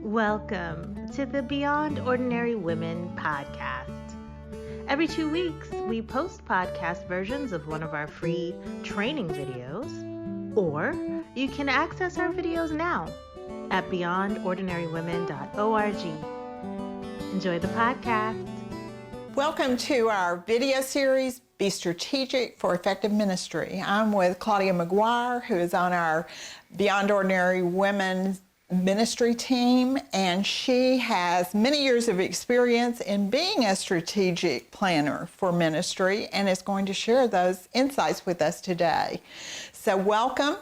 Welcome to the Beyond Ordinary Women podcast. Every 2 weeks, we post podcast versions of one of our free training videos, or you can access our videos now at beyondordinarywomen.org. Enjoy the podcast. Welcome to our video series, Be Strategic for Effective Ministry. I'm with Claudia McGuire, who is on our Beyond Ordinary Women ministry team, and she has many years of experience in being a strategic planner for ministry and is going to share those insights with us today. So welcome,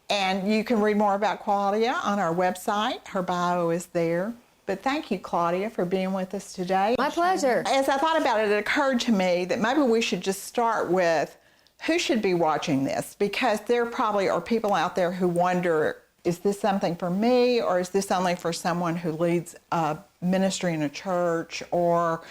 and you can read more about Claudia on our website. Her bio is there. But thank you, Claudia, for being with us today. My pleasure. As I thought about it, it occurred to me that maybe we should just start with who should be watching this, because there probably are people out there who wonder, is this something for me, or is this only for someone who leads a ministry in a church or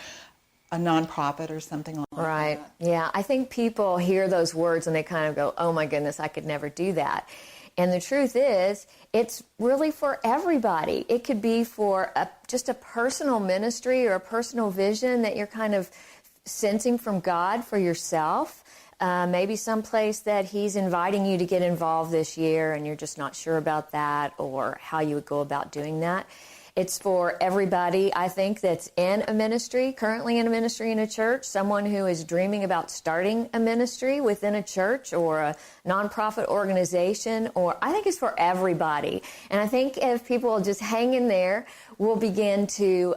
a nonprofit or something like that? Right. Yeah. I think people hear those words and they kind of go, oh my goodness, I could never do that. And the truth is, it's really for everybody. It could be for just a personal ministry or a personal vision that you're kind of sensing from God for yourself. Maybe someplace that He's inviting you to get involved this year and you're just not sure about that or how you would go about doing that. It's for everybody, I think, that's in a ministry, currently in a ministry in a church, someone who is dreaming about starting a ministry within a church or a nonprofit organization, or I think it's for everybody. And I think if people just hang in there, you'll begin to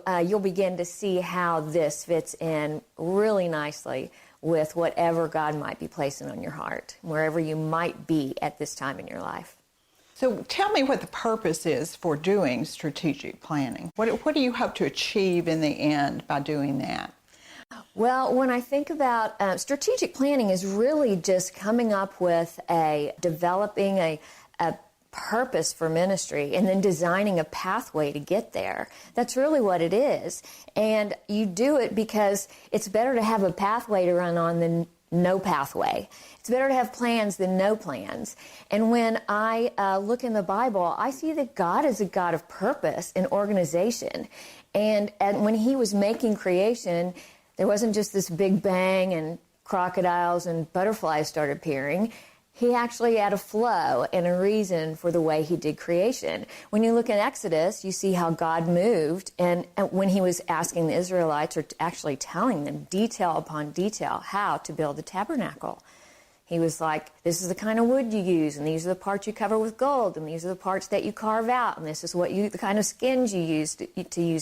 see how this fits in really nicely with whatever God might be placing on your heart, wherever you might be at this time in your life. So tell me what the purpose is for doing strategic planning. What do you hope to achieve in the end by doing that? Well, when I think about strategic planning is really just coming up with developing a purpose for ministry and then designing a pathway to get there. That's really what it is. And you do it because it's better to have a pathway to run on than no pathway. It's better to have plans than no plans. And when I look in the Bible, I see that God is a God of purpose and organization. And when He was making creation, there wasn't just this big bang and crocodiles and butterflies started appearing. He actually had a flow and a reason for the way He did creation. When you look at Exodus, you see how God moved, and when He was asking the Israelites, or actually telling them detail upon detail how to build the tabernacle. He was like, this is the kind of wood you use, and these are the parts you cover with gold, and these are the parts that you carve out, and this is the kind of skins you use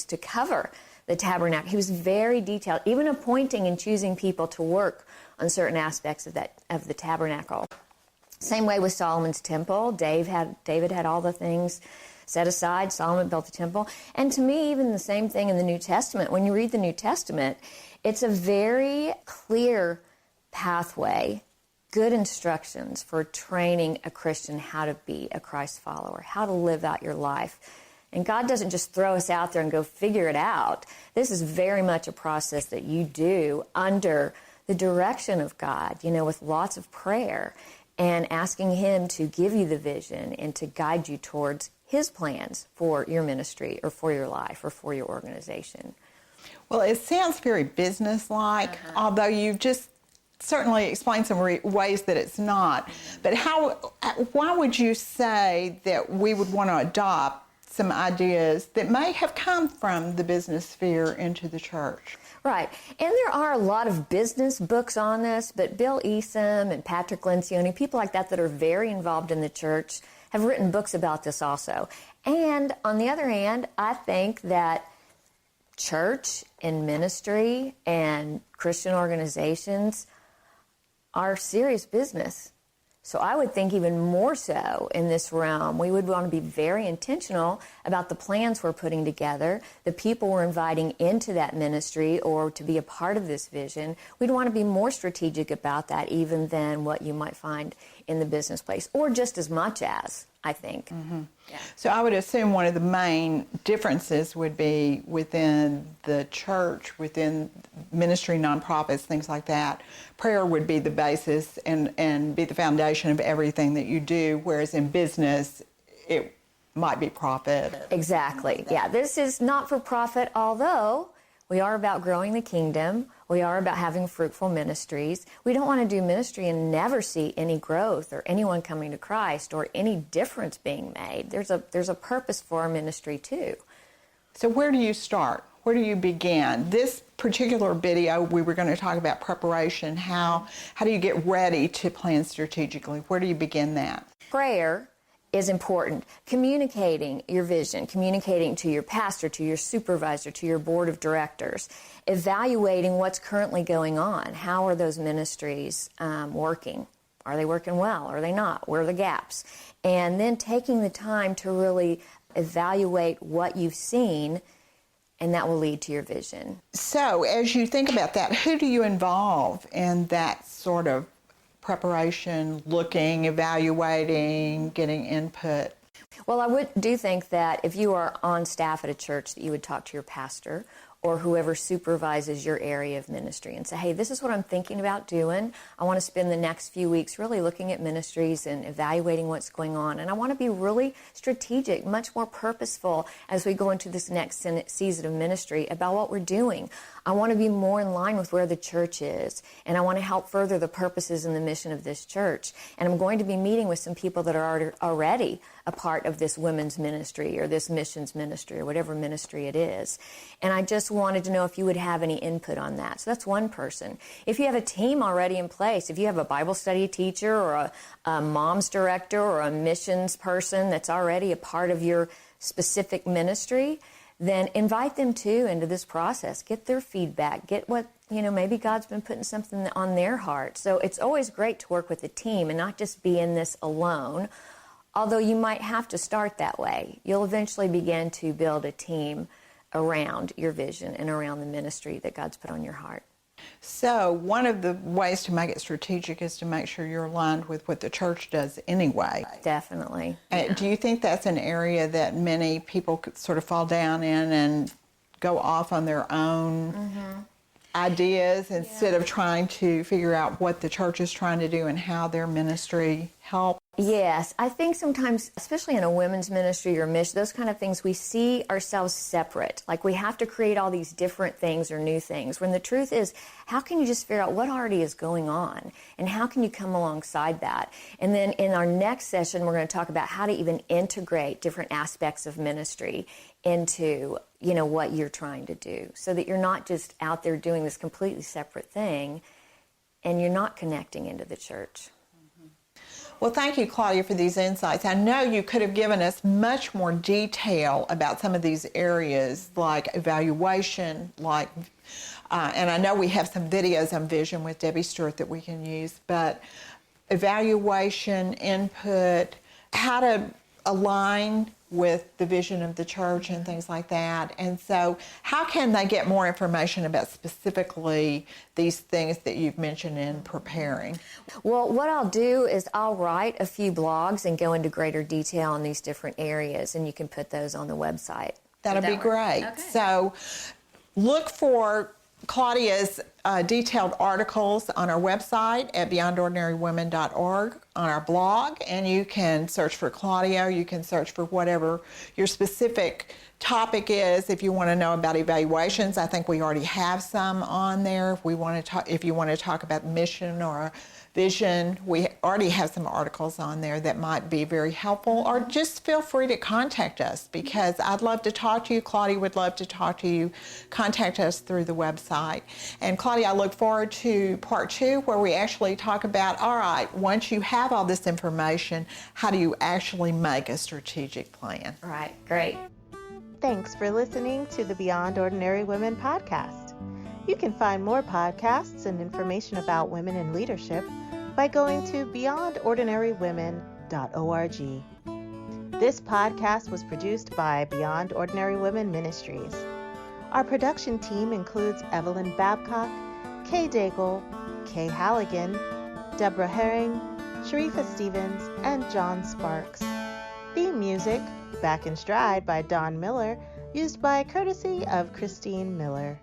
to cover the tabernacle. He was very detailed, even appointing and choosing people to work on certain aspects of the tabernacle. Same way with Solomon's temple. David had all the things set aside. Solomon built the temple. And to me, even the same thing in the New Testament. When you read the New Testament, it's a very clear pathway, good instructions for training a Christian how to be a Christ follower, how to live out your life. And God doesn't just throw us out there and go figure it out. This is very much a process that you do under the direction of God, with lots of prayer, and asking Him to give you the vision and to guide you towards His plans for your ministry or for your life or for your organization. Well, it sounds very business-like, although you've just certainly explained some ways that it's not. But why would you say that we would want to adopt some ideas that may have come from the business sphere into the church? Right. And there are a lot of business books on this, but Bill Eason and Patrick Lencioni, people like that are very involved in the church, have written books about this also. And on the other hand, I think that church and ministry and Christian organizations are serious business. So I would think even more so in this realm, we would want to be very intentional about the plans we're putting together, the people we're inviting into that ministry or to be a part of this vision. We'd want to be more strategic about that even than what you might find in the business place, or just as much as, I think. Mm-hmm. Yeah. So I would assume one of the main differences would be within the church, within ministry, nonprofits, things like that. Prayer would be the basis and be the foundation of everything that you do, whereas in business, might be profit. Exactly. Yeah, this is not for profit, although we are about growing the kingdom. We are about having fruitful ministries. We don't want to do ministry and never see any growth or anyone coming to Christ or any difference being made. There's a purpose for our ministry too. So where do you start? Where do you begin? This particular video, we were going to talk about preparation. How do you get ready to plan strategically? Where do you begin that? Prayer is important. Communicating your vision, communicating to your pastor, to your supervisor, to your board of directors, evaluating what's currently going on. How are those ministries working? Are they working well? Are they not? Where are the gaps? And then taking the time to really evaluate what you've seen, and that will lead to your vision. So as you think about that, who do you involve in that sort of preparation, looking, evaluating, getting input? Well, I do think that if you are on staff at a church, that you would talk to your pastor or whoever supervises your area of ministry and say, hey, this is what I'm thinking about doing. I want to spend the next few weeks really looking at ministries and evaluating what's going on. And I want to be really strategic, much more purposeful as we go into this next season of ministry about what we're doing. I want to be more in line with where the church is, and I want to help further the purposes and the mission of this church. And I'm going to be meeting with some people that are already a part of this women's ministry or this missions ministry or whatever ministry it is. And I just wanted to know if you would have any input on that. So that's one person. If you have a team already in place, if you have a Bible study teacher or a mom's director or a missions person that's already a part of your specific ministry, then invite them too into this process. Get their feedback. Get what, maybe God's been putting something on their heart. So it's always great to work with a team and not just be in this alone, although you might have to start that way. You'll eventually begin to build a team around your vision and around the ministry that God's put on your heart. So one of the ways to make it strategic is to make sure you're aligned with what the church does anyway. Definitely. Do you think that's an area that many people could sort of fall down in and go off on their own ideas instead of trying to figure out what the church is trying to do and how their ministry helps? Yes, I think sometimes, especially in a women's ministry or mission, those kind of things, we see ourselves separate. Like we have to create all these different things or new things, when the truth is, how can you just figure out what already is going on and how can you come alongside that? And then in our next session, we're going to talk about how to even integrate different aspects of ministry into, what you're trying to do, so that you're not just out there doing this completely separate thing and you're not connecting into the church. Well, thank you, Claudia, for these insights. I know you could have given us much more detail about some of these areas, like evaluation, and I know we have some videos on vision with Debbie Stewart that we can use, but evaluation, input, how to align with the vision of the church and things like that. And so how can they get more information about specifically these things that you've mentioned in preparing? Well, what I'll do is I'll write a few blogs and go into greater detail in these different areas, and you can put those on the website. That'll be great. Okay. So look for Claudia's detailed articles on our website at beyondordinarywomen.org, on our blog, and you can search for Claudia. You can search for whatever your specific topic is. If you want to know about evaluations, I think we already have some on there. If you want to talk about mission or vision, we already have some articles on there that might be very helpful. Or just feel free to contact us, because I'd love to talk to you. Claudia would love to talk to you. Contact us through the website. And Claudia, I look forward to part 2, where we actually talk about, all right, once you have all this information, how do you actually make a strategic plan? All right, great. Thanks for listening to the Beyond Ordinary Women podcast. You can find more podcasts and information about women in leadership by going to beyondordinarywomen.org. This podcast was produced by Beyond Ordinary Women Ministries. Our production team includes Evelyn Babcock, Kay Daigle, Kay Halligan, Deborah Herring, Sharifa Stevens, and John Sparks. Theme music, Back in Stride by Don Miller, used by courtesy of Christine Miller.